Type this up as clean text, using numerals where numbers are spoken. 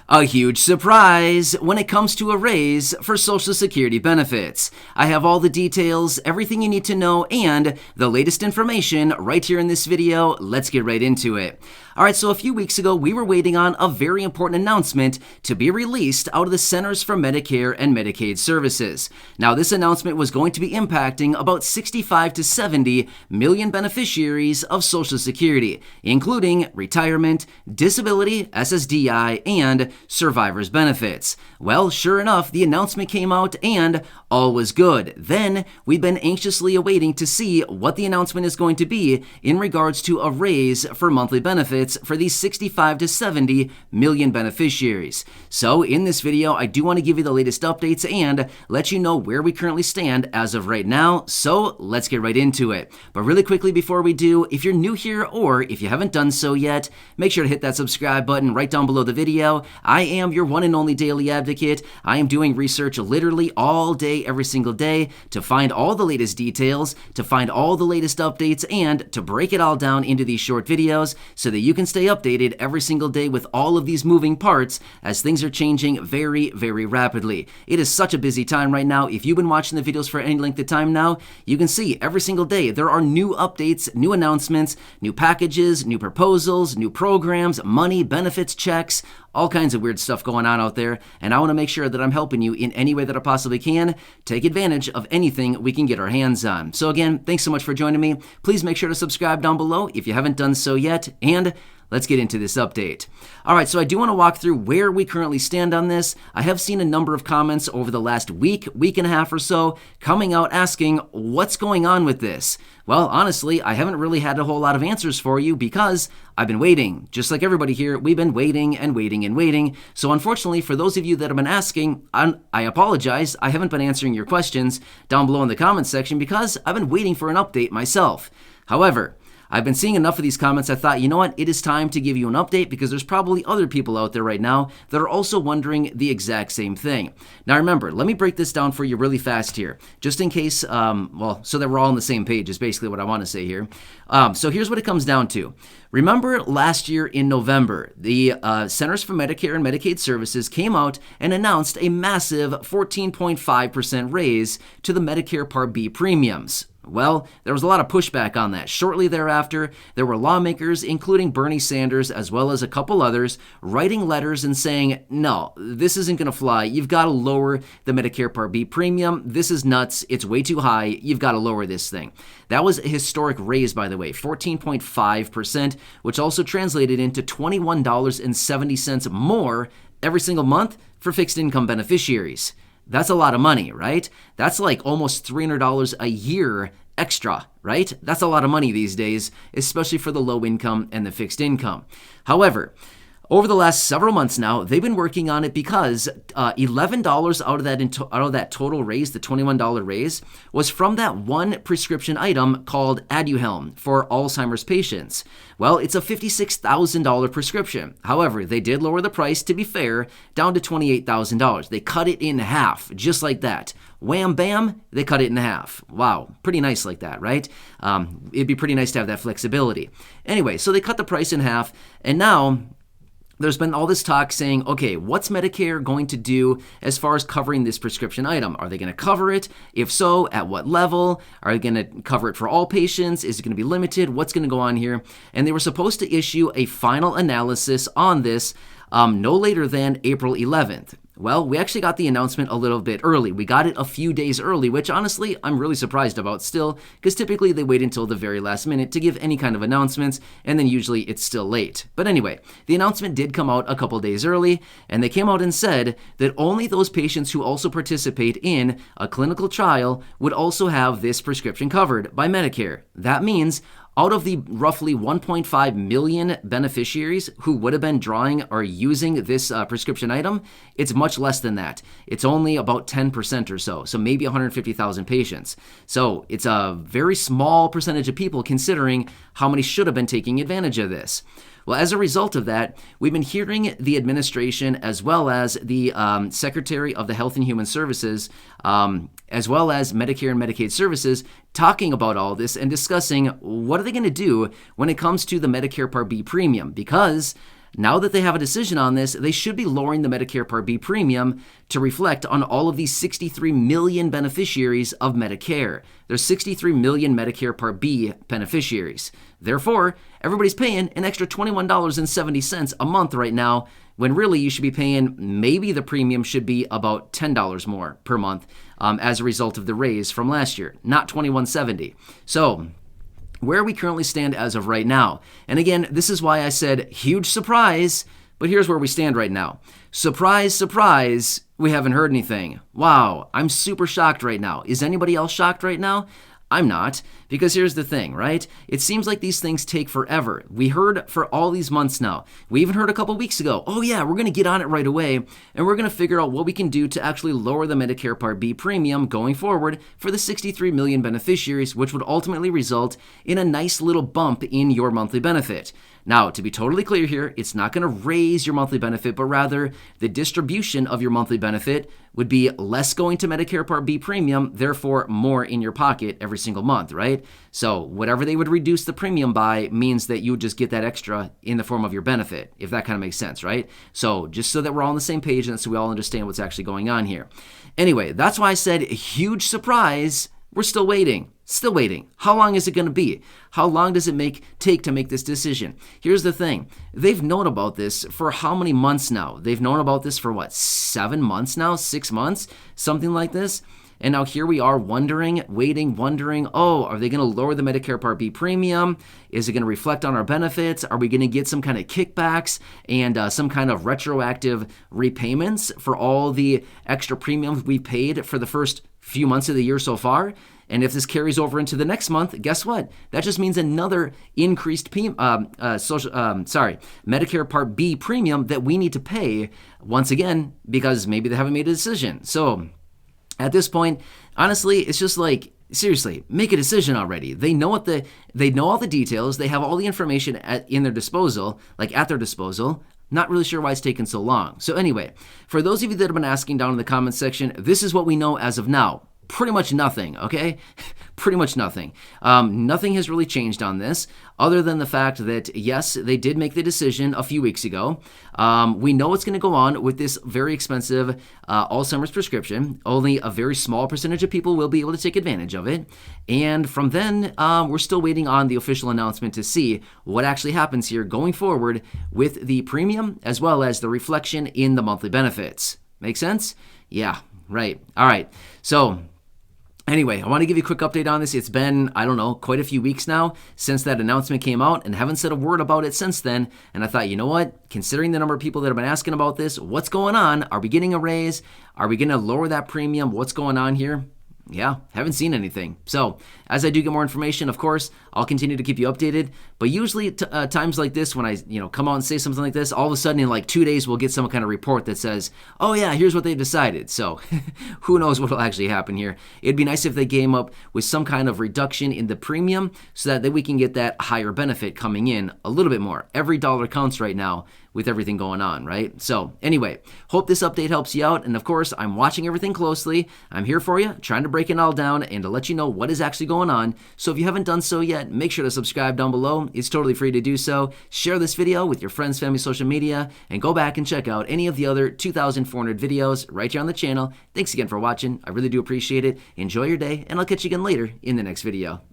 A huge surprise when it comes to a raise for Social Security benefits. I have all the details, everything you need to know, and the latest information right here in this video. Let's get right into it. Alright, so a few weeks ago, we were waiting on a very important announcement to be released out of the Centers for Medicare and Medicaid Services. Now, this announcement was going to be impacting about 65 to 70 million beneficiaries of Social Security, including retirement, disability, SSDI, and survivor's benefits. Well, sure enough, the announcement came out and all was good. Then, we've been anxiously awaiting to see what the announcement is going to be in regards to a raise for monthly benefits for these 65 to 70 million beneficiaries. So in this video, I do want to give you the latest updates and let you know where we currently stand as of right now. So let's get right into it. But really quickly before we do, if you're new here or if you haven't done so yet, make sure to hit that subscribe button right down below the video. I am your one and only daily advocate. I am doing research literally all day, every single day to find all the latest details, to find all the latest updates, and to break it all down into these short videos so that you can stay updated every single day with all of these moving parts as things are changing very, very rapidly. It is such a busy time right now. If you've been watching the videos for any length of time now, you can see every single day there are new updates, new announcements, new packages, new proposals, new programs, money, benefits, checks, all kinds of weird stuff going on out there, and I want to make sure that I'm helping you in any way that I possibly can. Take advantage of anything we can get our hands on. So again, thanks so much for joining me. Please make sure to subscribe down below if you haven't done so yet, and let's get into this update. Alright, so I do want to walk through where we currently stand on this. I have seen a number of comments over the last week and a half or so coming out asking, what's going on with this? Well, honestly, I haven't really had a whole lot of answers for you because I've been waiting. Just like everybody here, we've been waiting and waiting and waiting. So unfortunately, for those of you that have been asking, I apologize. I haven't been answering your questions down below in the comments section because I've been waiting for an update myself. However, I've been seeing enough of these comments, I thought, you know what, it is time to give you an update because there's probably other people out there right now that are also wondering the exact same thing. Now remember, let me break this down for you really fast here, just in case, so that we're all on the same page is basically what I want to say here. So here's what it comes down to. Remember last year in November, the Centers for Medicare and Medicaid Services came out and announced a massive 14.5% raise to the Medicare Part B premiums. Well, there was a lot of pushback on that. Shortly thereafter, there were lawmakers, including Bernie Sanders, as well as a couple others, writing letters and saying, no, this isn't going to fly. You've got to lower the Medicare Part B premium. This is nuts. It's way too high. You've got to lower this thing. That was a historic raise, by the way, 14.5%, which also translated into $21.70 more every single month for fixed income beneficiaries. That's a lot of money, right? That's like almost $300 a year extra, right? That's a lot of money these days, especially for the low income and the fixed income. However, over the last several months now, they've been working on it because $11 out of that total raise, the $21 raise, was from that one prescription item called Add You Helm for Alzheimer's patients. Well, it's a $56,000 prescription. However, they did lower the price, to be fair, down to $28,000. They cut it in half, just like that. Wham, bam, they cut it in half. Wow, pretty nice like that, right? It'd be pretty nice to have that flexibility. Anyway, so they cut the price in half, and now there's been all this talk saying, okay, what's Medicare going to do as far as covering this prescription item? Are they going to cover it? If so, at what level? Are they going to cover it for all patients? Is it going to be limited? What's going to go on here? And they were supposed to issue a final analysis on this no later than April 11th. Well, we actually got the announcement a little bit early. We got it a few days early, which honestly, I'm really surprised about still, because typically they wait until the very last minute to give any kind of announcements, and then usually it's still late. But anyway, the announcement did come out a couple days early, and they came out and said that only those patients who also participate in a clinical trial would also have this prescription covered by Medicare. That means out of the roughly 1.5 million beneficiaries who would have been drawing or using this prescription item, it's much less than that. It's only about 10% or so maybe 150,000 patients. So it's a very small percentage of people considering how many should have been taking advantage of this. Well, as a result of that, we've been hearing the administration as well as the Secretary of the Health and Human Services, as well as Medicare and Medicaid Services, talking about all this and discussing what are they going to do when it comes to the Medicare Part B premium, because Now that they have a decision on this, they should be lowering the Medicare Part B premium to reflect on all of these 63 million beneficiaries of Medicare. There's 63 million Medicare Part B beneficiaries. Therefore, everybody's paying an extra $21.70 a month right now, when really you should be paying, maybe the premium should be about $10 more per month as a result of the raise from last year, not $21.70. So where we currently stand as of right now. And again, this is why I said huge surprise, but here's where we stand right now. Surprise, surprise, we haven't heard anything. Wow, I'm super shocked right now. Is anybody else shocked right now? I'm not, because here's the thing, right? It seems like these things take forever. We heard for all these months now. We even heard a couple weeks ago, oh yeah, we're going to get on it right away, and we're going to figure out what we can do to actually lower the Medicare Part B premium going forward for the 63 million beneficiaries, which would ultimately result in a nice little bump in your monthly benefit. Now, to be totally clear here, it's not going to raise your monthly benefit, but rather the distribution of your monthly benefit would be less going to Medicare Part B premium, therefore more in your pocket every single month, right? So whatever they would reduce the premium by means that you would just get that extra in the form of your benefit, if that kind of makes sense, right? So just so that we're all on the same page and so we all understand what's actually going on here. Anyway, that's why I said a huge surprise. We're still waiting. Still waiting. How long is it going to be? How long does it take to make this decision? Here's the thing. They've known about this for how many months now? They've known about this for what, 7 months now? 6 months? Something like this? And now here we are wondering, wondering, oh, are they going to lower the Medicare Part B premium? Is it going to reflect on our benefits? Are we going to get some kind of kickbacks and some kind of retroactive repayments for all the extra premiums we paid for the first few months of the year so far? And if this carries over into the next month, guess what? That just means another increased Medicare Part B premium that we need to pay once again because maybe they haven't made a decision. So at this point, honestly, it's just like, seriously, make a decision already. They know all the details. They have all the information at their disposal. Not really sure why it's taken so long. So anyway, for those of you that have been asking down in the comments section, this is what we know as of now. Pretty much nothing, okay? Pretty much nothing. Nothing has really changed on this other than the fact that, yes, they did make the decision a few weeks ago. We know what's going to go on with this very expensive Alzheimer's prescription. Only a very small percentage of people will be able to take advantage of it. And from then, we're still waiting on the official announcement to see what actually happens here going forward with the premium as well as the reflection in the monthly benefits. Make sense? Yeah, right. All right. So anyway, I want to give you a quick update on this. It's been, I don't know, quite a few weeks now since that announcement came out and haven't said a word about it since then. And I thought, you know what? Considering the number of people that have been asking about this, what's going on? Are we getting a raise? Are we going to lower that premium? What's going on here? Yeah, haven't seen anything. So as I do get more information, of course, I'll continue to keep you updated. But usually times like this, when I come out and say something like this, all of a sudden in like 2 days, we'll get some kind of report that says, oh yeah, here's what they've decided. So who knows what will actually happen here. It'd be nice if they came up with some kind of reduction in the premium so that we can get that higher benefit coming in a little bit more. Every dollar counts right now with everything going on, right? So anyway, hope this update helps you out. And of course, I'm watching everything closely. I'm here for you, trying to break it all down and to let you know what is actually going on. So if you haven't done so yet, make sure to subscribe down below. It's totally free to do so. Share this video with your friends, family, social media, and go back and check out any of the other 2,400 videos right here on the channel. Thanks again for watching. I really do appreciate it. Enjoy your day, and I'll catch you again later in the next video.